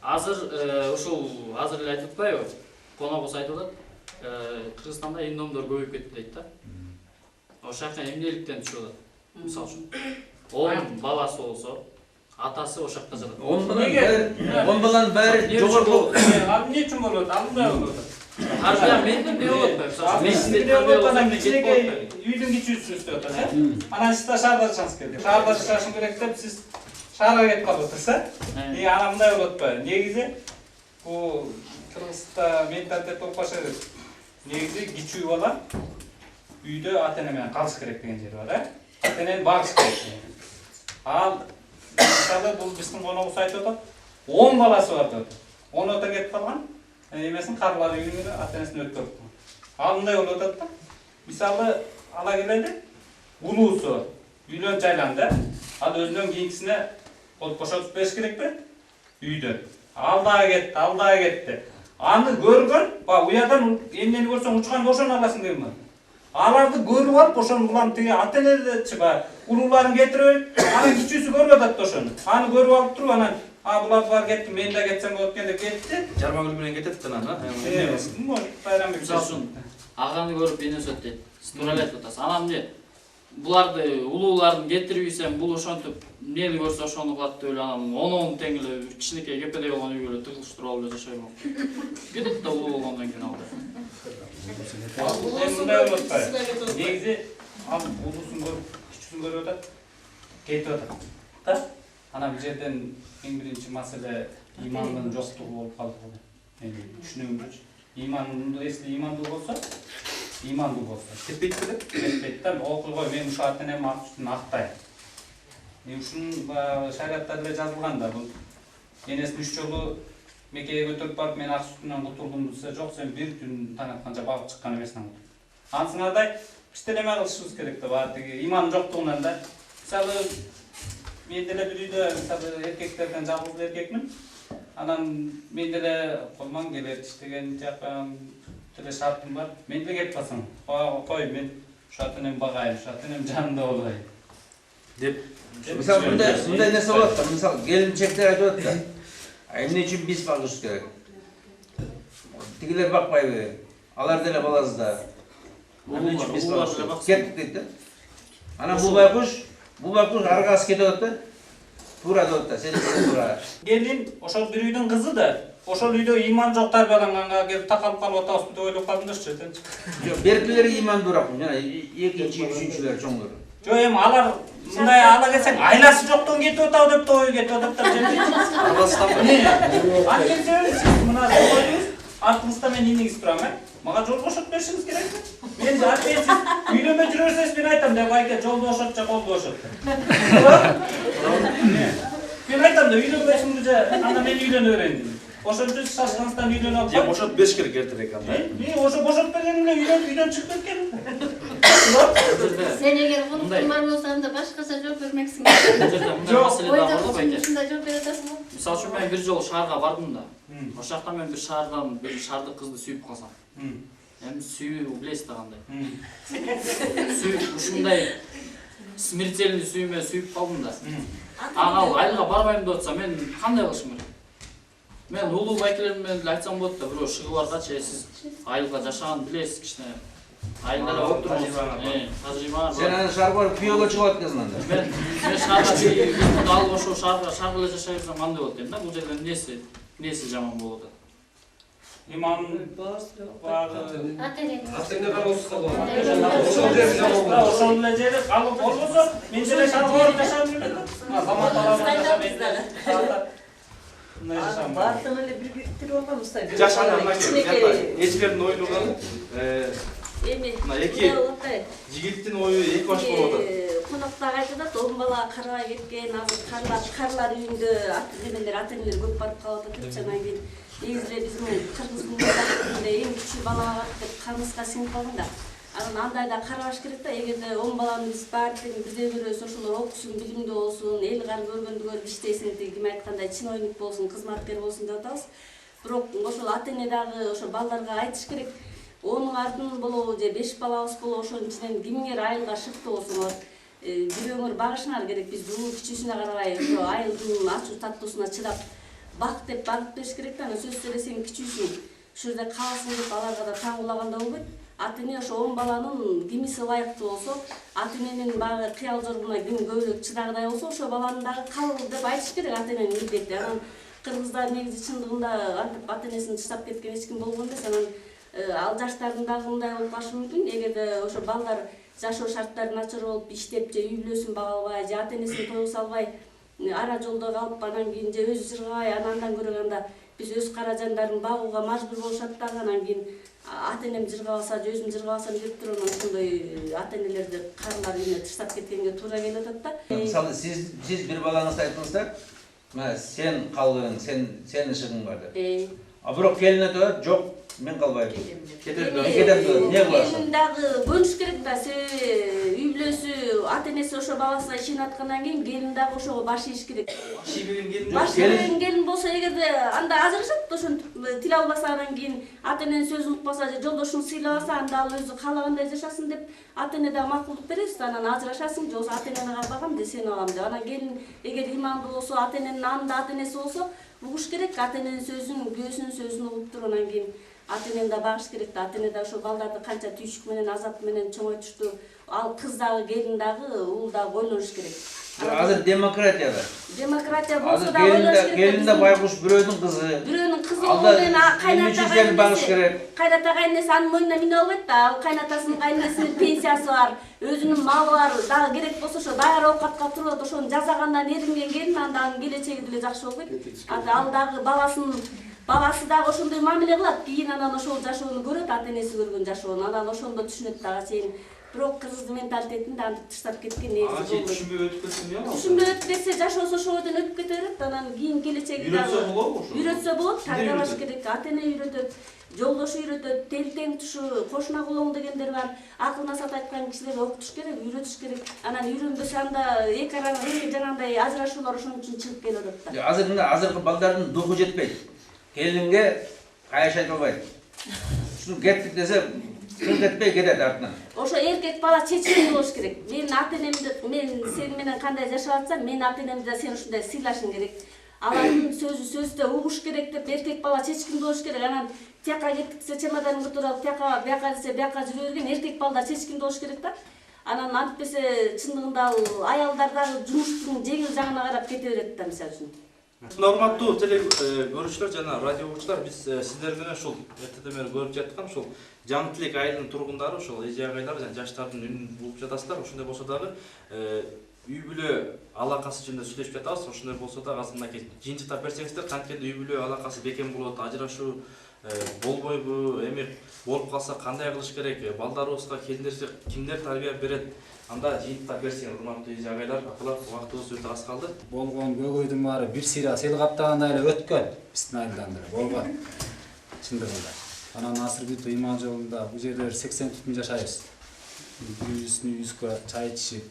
J: Азыр ушул азыр эле айтып атпайбы? Коногубуз айтып атат. Кыргызстанда эндомдор көбөйүп кетти дейт да. Ошол жака эмнеликтен түшүп атат? Мисал үчүн 10 баласы болсо, атасы ошол жакта жатат.
B: 10 баланын баары жогорку.
E: Эмне үчүн болот? Андай болот.
J: Тарбия менден бери болот.
E: Мен үйдүн кичүүсү өстүп атат, анан сиз шаарда жашаңыз керек. Шаарда жашашың керек деп сиз шаарга кетип калып атасыз. Анан мындай болуп атпайбы? Негизи бул Кыргызста менталитет болуп калышы керек. Негизи кичүү бала үйдө ата-эне менен калыш керек деген жери бар, ата-энени багыш керек. Ал мисалы бул биздин коногубуз айтып атат, 10 баласы бар деп. 10 ота кетип калган. Емесін қарлар үйінің ата-енесін өткөріп. Ал мындай болуп атат да. Мисалы ала келели улуусу үйлөнүп жайланды. Ал өзүнөн кийинкисине бошотуп бериш керек бе? Үйдөн. Ал дагы кетти. Аны көргөн, уядан эмнени көрсөң учканды ошону аласың дейм. Аларды көрүп алып, ошону булам тиги ата-энечи улууларын кетирип, анан кичүүсү көрүп атат ошону. Аны көрүп алып туруп анан булар бар кетти, мен да кетсем болот экен деп кетти.
A: Жарма гүл менен кетет да анан.
E: Байрамбек
J: Мисалы үчүн аганы көрүп энеси өтөт дейт. Сиз туура эле айтып атасыз. Анан эмне? Буларды улууларын кетирип ийсем, бул ошентип эмнени көрсө ошону кылат деп эле анан 10 тең эле кичинекей кепедей болгон үйгө эле тыгылыштырып алып эле жашайм. Кетет да улуу болгондон кийин алды.
E: Мындай болуп атпайбы? Негизи ал улуусун көрүп, кичүүсүн көрүп атат, кетип атат. Да? Анан бул жерден эң биринчи маселе имандын жоктугу болуп калды. Эми түшүнүгүмчү. Если имандуу болсо, кетпейт беле? Кетпейт да. Окуйгой мен ушу ата-энем үстүн актайм. Ушунун шариатта деле жазылган да. Бул энесин 3 жолу Меккеге көтөрүп барып, мен ак сүтүнөн кутулдум десе, жок, сен бир күн таң атканча багып чыккан эмесиң. Ансыңардай биз деле эме кылышыбыз керек да, баары тиги иман жоктугунан да. Мисалы мен деле бир үйдө мисалы эркектерден жалгыз эркекмин. Анан мен деле колман келет иштеген жакка деле шартым бар. Мен деле кетип калсам, кой мен ушу ата-энем багайын, ушу ата-энем жанында болайын деп.
B: Мисалы мындай нерсе болот да. Мисалы келинчектер айтып атат да. Эмне үчүн биз багыш керек? Тигилер бакпайбы? Алар деле баласы да. Эмне үчүн биз багыш керек? Кеттик дейт да. Анан бул байкуш аргасы кетип атат да. Туура деп атат, сен туура.
E: Келин ошол бир үйдүн кызы да, ошол үйдө иман жок тарбияланганга келип такалып калып атабызбы деп ойлоп калдыңдарчы этенчи.
B: Жок, беркилер имандуураак, жана экинчи, үчүнчүлөр чоңдор.
E: Жок, эми алар мындай ала келсең, айласы жоктон кетип атабы деп да ой кетип ататтар жерде.
A: Аралаштан.
E: Анткени мына койдуңуз, артыңызда мен иниңиз турам, мага жол бошотуп беришиңиз керек. Мен сиз үйлөнбөй жүрө берсеңиз мен айтам да, байке жол бошот же кол бошот. Мен айтам да, үйлөнбөйсүңбү же, анда мен үйлөнө берейин дейм. Ошол үчүн шашканыңыздан үйлөнүп алып.
A: Же бошотуп бериш керек эртерээк анда.
E: Ошо бошотуп бергенин эле үйдөн чыгып кеткен.
C: Сен эгер курман болсаң да башкача жооп бермексиң.
J: Бул жерде мындай маселе да бар да, байке.
C: Ушундай жооп бере атасың.
J: Мисалы үчүн мен бир жолу шаарга бардым да. Ошол жакта мен бир шаардык кызды сүйүп калсам. Эми сүйүү билесиз да кандай. Сүйүп ушундай смертельный сүйүүмө сүйүп калдым да. Ал айылга барбайм деп атса, мен кандай кылышым керек? Мен улуу байкелерим менен айтсам болот да, бирөө шыгып баргачы, сиз айылга жашаганды билесиз, кичине айылда болуп турбуз. Тажрыйба бар.
B: Сен аны шаарга күйөөгө чыгып аткансың анда.
J: Мен шаарга чыгып алып ошо шаарга эле жашай берсем кандай болот дейм да. Бул жерде эмнеси жаман болуп атат?
E: Имам
C: Ата-эне
E: ошол эле жери калып болбосо, мен деле шаарга барып жашагым келет. Заман талабына
D: Бардым эле бир бириктирип алганбыз да.
A: Жашагандан кийин эчкердин оюнуган
C: эми
A: мына эки жигиттин ою эки баш болуп атат.
F: Конокта айтат, 10 бала карабай кеткен, азыр карлар үйүндө ата-энелер көп барып калып атат деп анан кийин негизи эле биздин кыргыз милләтинде эң кичүү балага деп камыска сиңип калган да. Анан андайда карабаш керек да, эгерде 10 баланы биз баардыгын бирдей көрөбүз, ошолор окусун, билимдүү болсун, эл кар көргөндү көрүп иштесин, ким айткандай чиновник болсун, кызматкер болсун деп атабыз. Бирок ошол ата-эне дагы ошо балдарга айтыш керек. Onun ardın bolu, 5 balabız bolu, oşonun içinden kimler ayılga şıktı olsunlar. Biröңөр bagышыңар керек, biz bunu küçüsüne karabay, ayıldın açı tatlısına çırap bak dep bakıp beriş керек da, söz söylesen küçüsün, şurada kalsın dep alarga da taң ulaganda bolбойт. Ата-эне ошо 10 баланын кимиси ылайыктуу болсо, ата-эненин багы кыял зоруна ким көбүрөөк чыдагыдай болсо, ошо баланын дагы кал деп айтыш керек ата-эненин милдети. Анан кыргыздар негизи чындыгында антип ата-энесин таштап кеткен эч ким болгон эмес. Анан ал жаштардын дагы мындай болуп калышы мүмкүн. Эгерде ошо балдар жашоо шарттары начар болуп, иштеп же үй бүлөсүн бага албай, же ата-энесин койгуза албай, ара жолдо калып, анан кийин же өзү жыргабай, андан көргөндө биз өз каражандарын багууга мажбур болушат дагы. Анан кийин ата-энем жыргабаса же өзүм жыргабасам деп туруп, анан ошондой ата-энелерди карлар үйүнө таштап кеткенге туура келип атат да.
B: Мисалы сиз бир балаңызды айттыңыз да, мына сен калдың, сенин ишигиң бар деп. Бирок келине да жок, мен калбайм.
A: Кетем
B: Не кыласың?
F: Келин дагы бөлүш керек да, себеби үй бүлөсү, ата энеси ошо баласына ишенip аткандан кийин келин дагы ошого баш ийиш керек. Баш ийген келин болсо эгерде анда ажырашат, ошентип тил албаса анан кийин ата эненин сөзүн укпаса же жолдошун сыйлабаса, анда ал өзү каалагандай жашасын деп ата эне дагы макулдук беребиз да, анан ажырашасың, же болбосо ата энени карбагам де сени алам деп. Анан келин эгер имандуу болсо, ата эненин анында ата энеси болсо, угуш керек, ата эненин сөзүн, күйөөсүнүн сөзүн угуп туруп анан кийин ата энени да багыш керек да. Ата эне да ошо балдарды канча түйшүк менен, азап менен чоңойтушту, ал кыз дагы, келин дагы, уул дагы ойлоnuш керек.
B: Азыр демократия бар.
F: Демократия болсо да ойлоnuш керек.
B: Келин да байкуш бирөөнүн кызы.
F: Бирөөнүн кызы болуп кайната кайненеси анын мойнуна мине албайт да. Ал кайнатасынын кайненесинин пенсиясы бар, өзүнүн малы бар, дагы керек болсо ошо даяр оокатка турат, ошону жасагандан эринген келин анда анын келечеги деле жакшы болбойт. Ал дагы баласы дагы ошондой мамиле кылат, кийин анан ошол жашоону көрөт, ата энеси көргөн жашоону, анан ошондо түшүнөт дагы сен бирок кыргыздын менталитетин да антип таштап кеткен негизи болбойт.
A: Түшүнбөй өтүп кетсин эмне?
F: Түшүнбөй өтүп кетсе, жашоосу ошодон өтүп кете берет, анан кийин келечеги дагы үйрөтсө болот, тартабаш керек, ата эне үйрөтөт, жолдошу үйрөтөт, тең тушу, кошуна кулоң дегендер бар, акыл насаат айткан кишилерди окутуш керек, үйрөтүш керек. Анан үйрөнбөсө анда эки араңа жанагындай ажырашуулар ошон үчүн чыгып келип атат да.
B: Азыркы балдардын духу жетпейт. Келинге каяш айта албайт. Ушуну кеттик десе, кетпей кетет артынан.
F: Ошо эркек бала чечкин болуш керек. Мен ата энемди, мен сени менен кандай жашап атсам, мен ата энемди да сен ушундай сыйлашың керек. Алардын сөздө угуш керек деп эркек бала чечкин болуш керек. Анан тияка кеттик десе чемоданын көтөрүп алып, тияка бияка десе бияка жүрө берген эркек балдар чечкин болуш керек да. Анан антпесе чындыгында ал аялдар дагы жумуштун жеңил жагына карап кете берет да, мисалы үчүн.
A: Норматтуу көрүүчүлөр жана радио угуучулар, биз сиздер менен ушул РТТ көрүп жаткан ушул Жаңы Тилек айылынын тургундары, ушул эже агайлар жана жаштардын үнүн угуп жатасыздар. Ошондой болсо дагы үй бүлө алакасы жөнүндө сүйлөшүп жатабыз. Ошондой болсо да азыр мынакей жыйынтыктап берсеңиздер, канткенде үй бүлө алакасы бекем болот, ажырашуу болбойбу, эми болуп калса кандай кылыш керек, балдарыбызга келиндерге кимдер тарбия берет? Анда жыйынтыктап берсеңиз, урматтуу эже агайлар, апалар, убактыбыз өтө аз калды.
E: Болгон көгөйдүн баары бир сыйра сел каптагандай эле өткөн. Биздин айылдан деле болгон. Чындыгында. Анан азыр бүт ыйман жолунда бул жерде 80 түтүн жашайбыз. Үйүбүзгө чай ичип.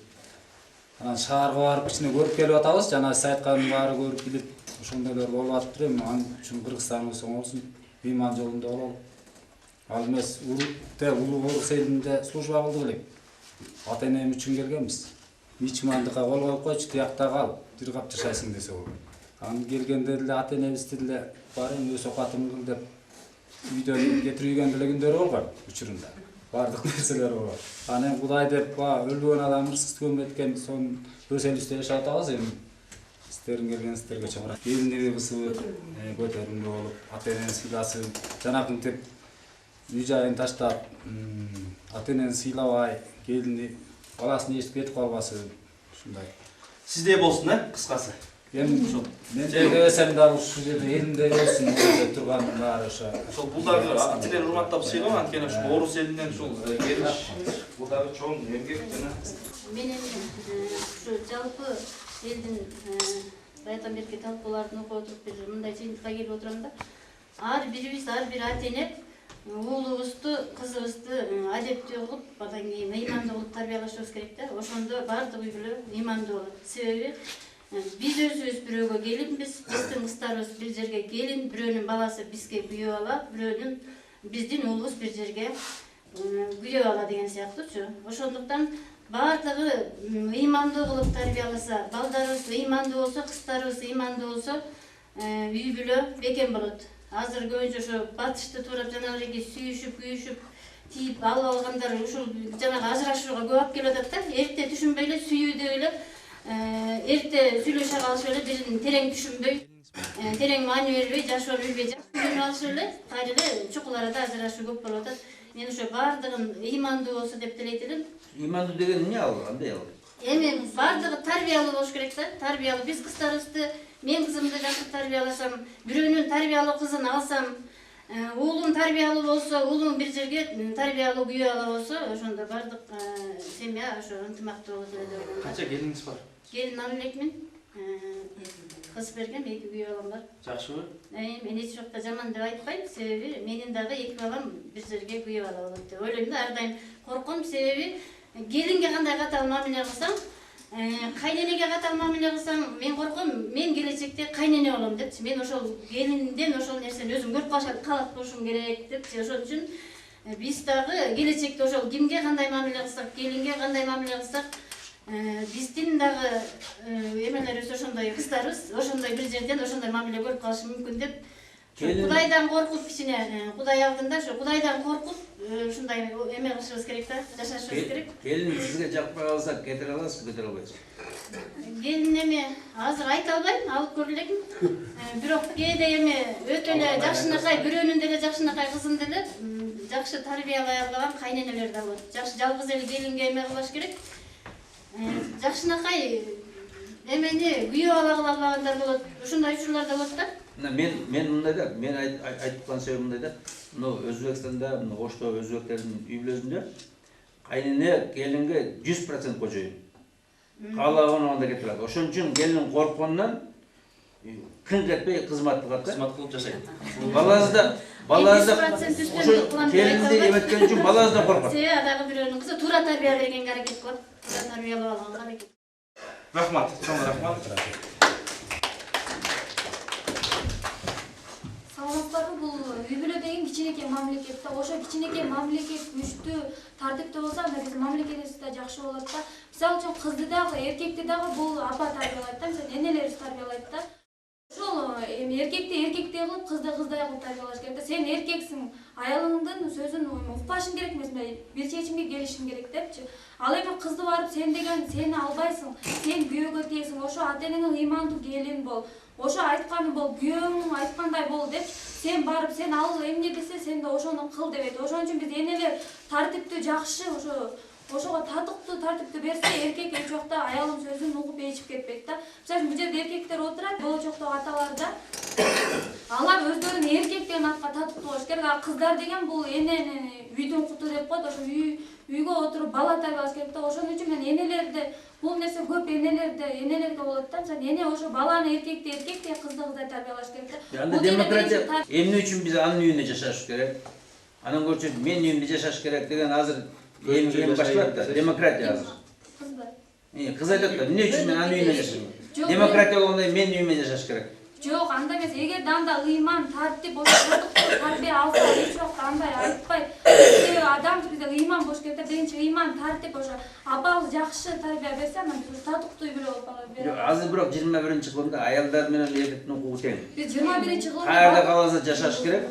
E: Анан шаарга барып кичине көрүп келип атабыз. Жана сиз айткандын баары көрүп билип, ошондойлор болуп атыптыр. Эми ал үчүн Кыргызстаныбыз оңолсун, ыйман жолунда бололу. Ал эмес улуу Орус элинде служба кылдык элек. Ата энем үчүн келгенбиз. Мичмандыкка кол коюп койчу, тиякта кал, жыргап жашайсың десе болот. Анан келгенде деле ата энебизди деле бар эми өз окатым кыл деп үйдөн кетирүүгөн деле күндөр болгон учурунда. Бардык нерселер болгон. Анан Кудай деп өлгөн адам ырсыз көмөткен сонун өз элибизде жашап атабыз эми. Сиздердин келгениңиздерге чоң рахмат. Келиндиги кызып, көтөрүмдүү болуп, ата энени сыйласын, жанакынтип үй жайын таштап, ата энени сыйлабай, келини баласын эчтеп кетип калбасын, ушундай.
A: Сиздей болсун, кыскасы.
E: Эми ушул мен дебесем дагы ушул жерде элимдей болсун деп тургандын баары ошо.
A: Ошол бул дагы ата-энени урматтап сыйлоо, анткени ушул Орус элинен ушул келиш, бул дагы чоң эмгек жана.
K: Мен ушу жалпы элдин баягыдан берки талкууларын окуп отуруп бир мындай жыйынтыкка келип отурам да. Ар бирибиз, ар бир ата эне уулубузду, кызыбызды адептүү кылып, андан кийин ыймандуу кылып тарбиялашыбыз керек да. Ошондо баардык үй бүлө ыймандуу болот. Себеби биз өзүбүз бирөөгө келинбиз, биздин кыздарыбыз бир жерге келин, бирөөнүн баласы бизге күйөө ала, бирөөнүн биздин уулубуз бир жерге күйөө ала деген сыяктуучу. Ошондуктан баардыгы ыймандуу кылып тарбияласа, балдарыбыз ыймандуу болсо, кыздарыбыз ыймандуу болсо, үй бүлө бекем болот. Азыр көбүнчө ошо батышты туурап жанагы сүйүшүп, күйүшүп, тийип алып алгандар ушул жанагы ажырашууга көп алып келип атат да. Эрте түшүнбөй эле сүйүүдө эле эрте сүйлөшө калышып эле бирин терең түшүнбөй, терең маани бербей, жашоону билбей сүйлөнүп алышып эле кайра эле чукул арада ажырашуу көп болуп атат. Мен ошо баардыгын ыймандуу болсо деп делейт элем.
B: Ыймандуу деген эмне ал? Кандай ал?
K: Эми баардыгы тарбиялуу болуш керек да. Тарбиялуу. Биз кыздарыбызды, мен кызымды жакшы тарбияласам, бирөөнүн тарбиялуу кызын алсам, уулум тарбиялуу болсо, уулум бир жерге тарбиялуу күйөө ала болсо, ошондо баардык семья ошо ынтымактуу болот эле деп ойлойм.
A: Канча келиниңиз бар?
K: Келин алып элекмин. кыз берген, 2 күйөө балам бар.
A: Жакшыбы?
K: Мен эч жакта жаман деп айтпайм, себеби менин дагы 2 балам бир жерге күйөө бала болот деп ойлойм да, ар дайым корком, себеби келинге кандай катаал мамиле кылсаң, кайненеге катаал мамиле кылсаң, мен корком, мен келечекте кайнене болом депчи. Мен ошол келинден ошол нерсени өзүм көрүп калат болушум керек депчи. Ошон үчүн биз дагы келечекте ошол кимге кандай мамиле кылсак, келинге кандай мамиле кылсак, биздин дагы эмелерибиз ошондой, кыздарыбыз ошондой бир жерден ошондой мамиле көрүп калышы мүмкүн деп. Кудайдан коркуп кичине, Кудай алдында ошо Кудайдан коркуп ушундай эме кылышыбыз керек да, жашашыбыз керек.
B: Келин сизге жакпай калса кетире аласызбы, кетире албайсызбы?
K: Келин эме азыр айта албайм, алып көрө элекмин. Бирок кээде эме өтө эле жакшынакай, бирөөнүн деле жакшынакай кызын деле жакшы тарбиялай албаган кайненелер да болот. Жакшы жалгыз эле келинге эме кылыш керек. Жакшынакай эмени күйөө ала кыла албагандар болот. Ушундай учурлар да болот да.
B: Мен мындай да, мен айтып калган себебим мындай да. Өзбекстанда, Ошто өзбектердин үй бүлөсүндө кайнене келинге 100% кожоюн. Каалаган анда кетип алат. Ошон үчүн келин корккондон кыңк этпей кызмат кылат да.
A: Кызмат кылып жашайт.
B: Баласы келинди эметкен үчүн баласы да коркот.
K: Дагы бирөөнүн кызы туура тарбия бергенге аракет кылат. Туура тарбиялап алганга аракет.
A: Рахмат, чоң рахмат.
L: Саламатсыздарбы, бул үй бүлө деген кичинекей мамлекет да. Ошо кичинекей мамлекет күчтүү тартипте болсо, анда биздин мамлекетибиз да жакшы болот да. Мисалы үчүн кызды дагы, эркекти дагы бул апа тарбиялайт да, мисалы энелерибиз тарбиялайт да. Ошол эркекти эркектей кылып, кызды кыздай кылып тарбиялаш керек да. Сен эркексиң, аялыңдын сөзүн укпашың керек эмес, бир чечимге келишиң керек депчи. Ал эми кызды барып сен деген сени албайсың, сен күйөөгө тийесиң, ошо ата-энеңнин ыймандуу келин бол. Ошо айтканы бол, күйөөңүн айткандай бол деп, сен барып сен ал эмне десе, сен да ошону кыл дебейт. Ошон үчүн биз энелер тартиптүү жакшы, ошого татыктуу тартипти берсе, эркек эч убакта аялдын сөзүн угуп ээрчип кетпейт да. Мисалы бул жерде эркектер отурат, болочоктогу аталарда. Алар өздөрүн эркек деген атка татыктуу болуш керек. А кыздар деген бул энени үйдүн куту деп коет. Ошо үйгө отуруп бала тарбиялаш керек да. Ошон үчүн мен энелерди, бул нерсе көп энелерге болот да. Эне ошо баланы эркекти эркектей, кызды кыздай тарбиялаш керек да.
B: Анда демократия эмне үчүн биз анын үйүндө жашаш керек? Анан көрчү мен үйүмдө жашаш керек деген азыр эми башталат да. Демократия азыр. Кыз айтат да, эмне үчүн мен анын үйүндө жашайм? Демократия болгондо мен үйүмдө жашаш керек.
L: Жок, анда эмес. Эгерде анда ыйман, тартип, ошо татыктуу тарбия алса, эч убакта андай айтпай. Адам бизде ыйман болуш керек да. Биринчи ыйман, тартип, ошо абал жакшы тарбия берсе, анан биз татыктуу үй бүлө болуп берет.
B: Азыр бирок 21-кылымда аялдар менен эркектин укугу тең.
L: Биз 21-кылымда
B: каерде калса жашаш керек.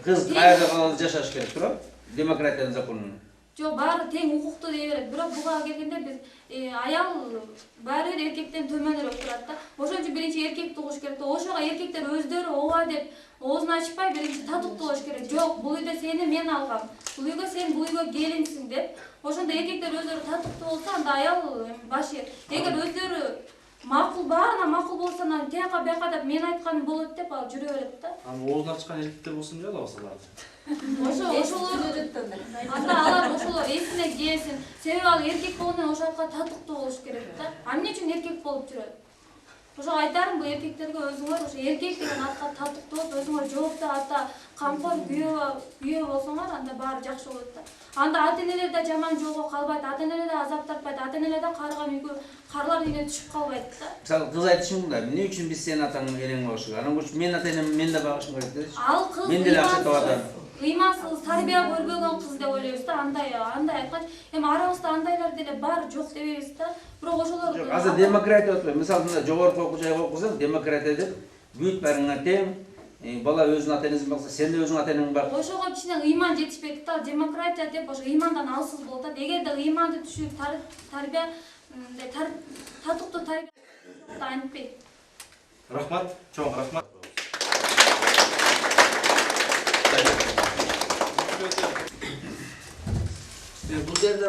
B: Кыз каерде калса жашаш керек, туурабы? Демократиянын закону.
L: Жок, баары тең укуктуу дей берет. Бирок буга келгенде биз аял баары бир эркектен төмөнүрөөк турат да. Ошон үчүн биринчи эркек тугуш керек да. Ошого эркектер өздөрү ооба деп оозун ачпай биринчи татыктуу болуш керек. Жок, бул үйдө сени мен алгам. Бул үйгө сен бул үйгө келинсиң деп. Ошондо эркектер өздөрү татыктуу болсо, анда аял баш ийет. Эгер өздөрү макул, баарына макул болсо, анан тияка бияка деп мен айтканым болот деп ал жүрө берет да.
A: Анан оозун ачкан эркектер болсун же алабыз аларды.
L: Анда алар ошолор эсине кийесин. Себеби ал эркек болгондон ошол акка татыктуу болуш керек да. А эмне үчүн эркек болуп жүрөт? Ошо айтарым бул эркектерге, өзүңөр ошо эркек деген атка татыктуу болуп, өзүңөр жооптуу ата, камкор күйөө болсоңор, анда баары жакшы болот да. Анда ата-энелер да жаман жолго калбайт, ата-энелер да азап тартпайт, ата-энелер да карыган үйгө, карлар үйүнө түшүп калбайт да.
B: Мисалы кыз айтышы мында, эмне үчүн биз сенин атаңды энең багыш керек? Анан көрчү мен ата-энем мен да багышым керек деши.
L: Ал кыз
B: мен деле акча табатам.
L: Ыймансыз тарбия көрбөгөн кыз деп ойлойбуз да, андай айткач, эми арабызда андайлар деле бар, жок дебейбиз да. Бирок ошолор
B: азыр демократия өтпөй. Мисалы мында жогорку окуу жайга окусаң, демократия деп бүт баарыңа тең, бала өзүнүн ата-энесин бакса, сен да өзүңүн ата-энеңди бак.
L: Ошого кичине ыйман жетишпейт да, демократия деп ошо ыймандан алсыз болот да. Эгерде ыйманды түшүп тарбия татыктуу тарбия айтпайт.
A: Рахмат, чоң рахмат.
G: Бул жерде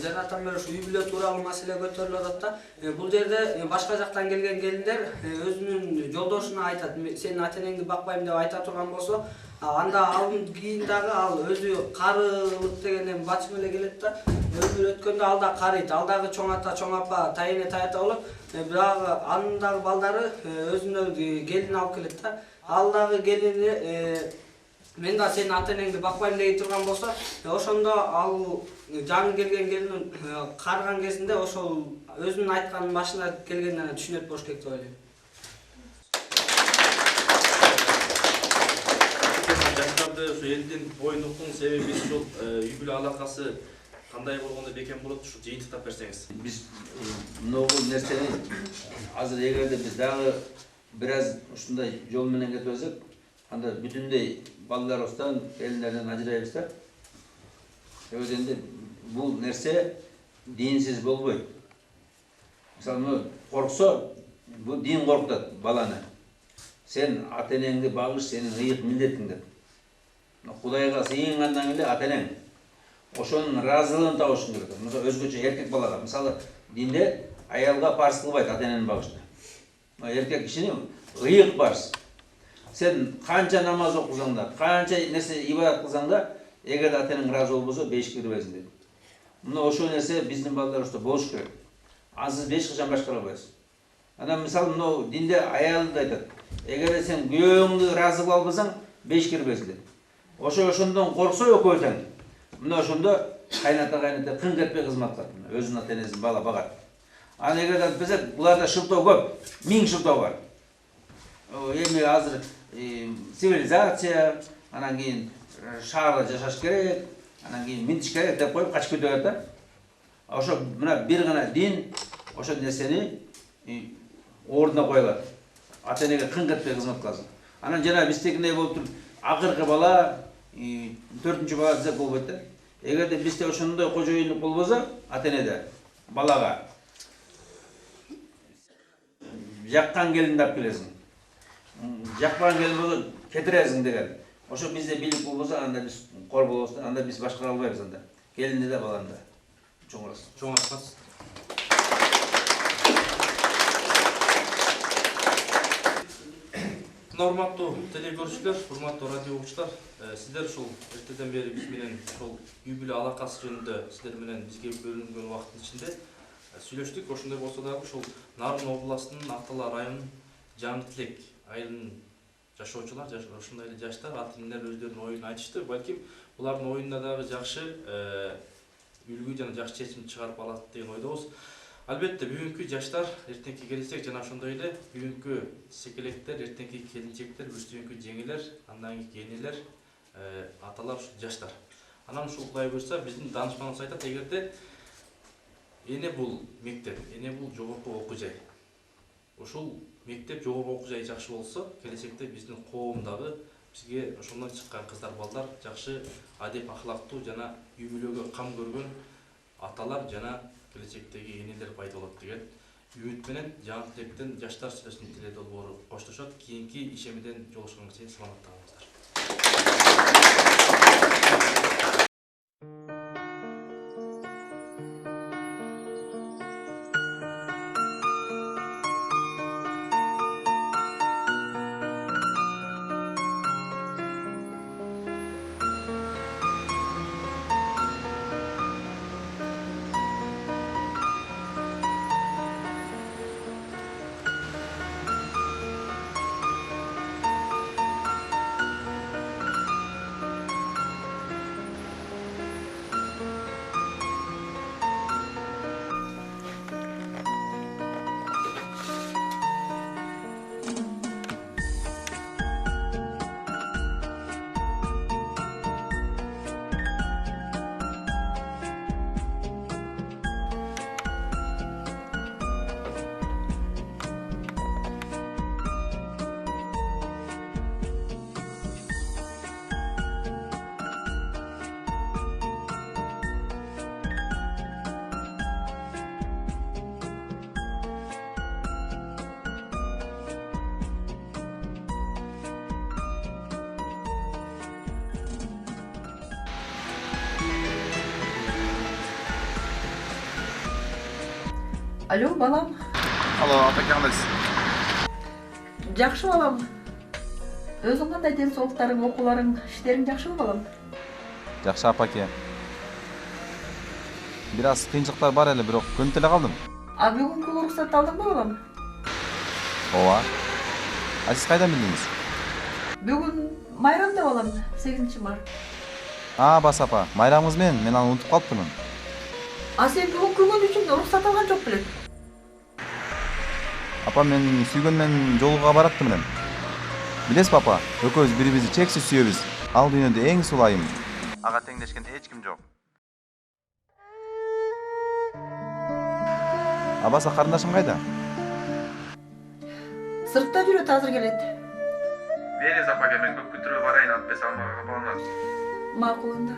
G: жанатан бери үй бүлө тууралуу маселе көтөрүлүп атат да. Бул жерде башка жактан келген келиндер өзүнүн жолдошуна айтат, сенин ата-энеңди бакпайм деп айта турган болсо, Анда алым кийин дагы ал өзү карылык дегенден бачып эле келет да. Өмүр өткөндө ал да карыйт. Ал дагы чоң ата, чоң апа, тайене, тайата болот. Бирок анын дагы балдары өзүнө келин алып келет да. Ал дагы келини мен да сенин ата-энеңди бакпайм дей турган болсо, ошондо ал жаңы келген келин карыган кезинде ошол өзүнүн айтканын башына келгенден түшүнөт болуш керек деп ойлойм.
A: Жаштарды ушу элдин боюндуктун себеби ушул үй бүлө алакасы кандай болгондо бекем болот, ушу жыйынтыктап берсеңиз.
B: Биз могул нерсени азыр эгерде биз дагы бир аз ушундай жол менен кетип алсак, анда бүтүндөй балдарыбыздан, келиндерден ажырайбыз да. Өзүндө бул нерсе динсиз болбойт. Мисалы, корксо, бул дин коркутат баланы. Сен ата-энеңди багыш, сенин ыйык милдетиң деп. Кудайга сыйынгандан кийин ата-энең ошонун ыраазылыгын табышың керек. Мисалы, өзгөчө эркек балага, мисалы, динде аялга парыз кылбайт ата-энени багышты. Эркек кишинин ыйык парыз. Sen kança namaz okusang da, kança nese ibadat kılsang da, eğer ata-eneң razı olboso 5 kirбейсиң dedi. Мына ошол нерсе биздин балдарыбызда болуш керек. Азыр эч качан башкара албайсыз. Анан мисалы мына динде аялды да айтат. Эгер сен күйөөңдү разы кыла албасаң 5 кирбейсиң dedi. Ошондон корксо экөө тең. Мына ошондо кайната кын кетпей кызмат кылат. Өзүнүн ата-энесин бала багат. Аны эгер айтпасак, буларда шылтоо көп, 1000 шылтоо бар. Эми азыр цивилизация, анан кийин шаарда жашаш керек, анан кийин минтиш керек деп коюп качып кетип атат да. Ошо мына бир гана дин ошол нерсени ордуна коюлат. Ата-энеге кын кетпей кызмат кыласың. Анан жана биздекиндей болуп туруп, акыркы бала, 4-чү бала десек болбойт да. Эгерде бизде ошондой кожоюндук болбосо, ата-энеде балага жаккан келинди алып келесиң. Жакпан келин болсо кетиресиң деген. Ошо бизде бийлик болбосо, анда биз кор болобуз да, анда биз башкара албайбыз анда. Келинди да баланы да. Чоң рахмат.
A: Урматтуу телекөрүүчүлөр, урматтуу радио угуучулар, сиздер ушул эртеден бери биз менен ушул үй бүлө алакасы жөнүндө сиздер менен бизге бөлүнгөн убакыттын ичинде сүйлөштүк. Ошондой болсо дагы ушул Нарын областынын Актала районунун Жаңы Тилек айылынын жашоочулар, ошондой эле жаштар, ата-энелер өздөрүнүн оюн айтышты. Балким булардын оюнда дагы жакшы үлгү жана жакшы чечим чыгарып алат деген ойдобуз. Албетте бүгүнкү жаштар эртеңки келечек жана ошондой эле бүгүнкү секелектер, эртеңки келинчектер, өстүнкү жеңелер, андан кийин энелер, аталар, жаштар. Анан ушул Кудай буйрса биздин данышманыбыз айтат, эгерде эне бул мектеп, эне бул жогорку окуу жай. Ушул мектеп, жогорку окуу жай жакшы болсо, келечекте биздин коом дагы бизге ошондон чыккан кыздар, балдар жакшы адеп ахлактуу жана үй бүлөгө кам көргөн аталар жана келечектеги энелер пайда болот деген үмүт менен Жаңы Тилектен жаштар сүйлөшүн теле долбоору коштошот. Кийинки ишемеден жолугушканга чейин саламатта калыңыздар.
M: Alo balam.
N: Alo, ata kandayсыз?
M: Жакшы балам.
N: Өзүң кандай ден соолуктарың, окууларың, иштериң жакшыбы балам?
O: Жакшы апаке. Бир аз кыйынчылыктар бар эле, бирок көнүп эле калдым.
N: А бүгүнкү уруксатты алдыңбы балам?
O: Ооба. А сиз кайдан билдиңиз?
N: Бүгүн майрам да балам, 8-март.
O: Бас апа, майрамыңыз менен мен аны унутуп калыптырмын.
N: А сен бүгүнкү күн үчүн уруксат алган жок белең?
O: Апа, мен сүйгөн менен жолуга бараттым элем. Билесизби апа, экөөбүз бири-бирибизди чексиз сүйөбүз. Ал дүйнөдө эң сулайым. Ага теңдешкен эч ким жок. Абаса карындашым кайда?
N: Сыртта жүрөт, азыр келет.
O: Бериз апаке, мен көп күтүрө барайын, атпес алмага капаланат.
N: Макул анда.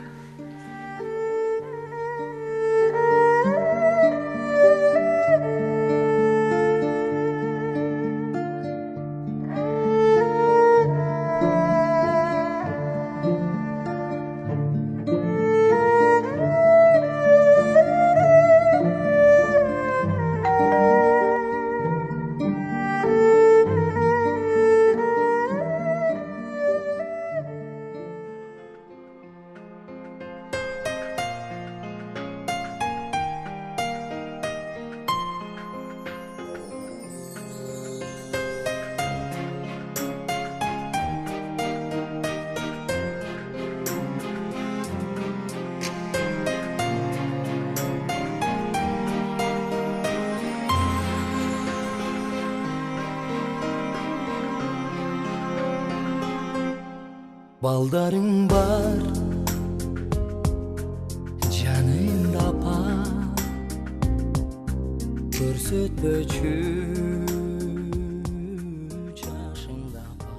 P: Baldarın var canında apa Körsötmöçü yaşında apa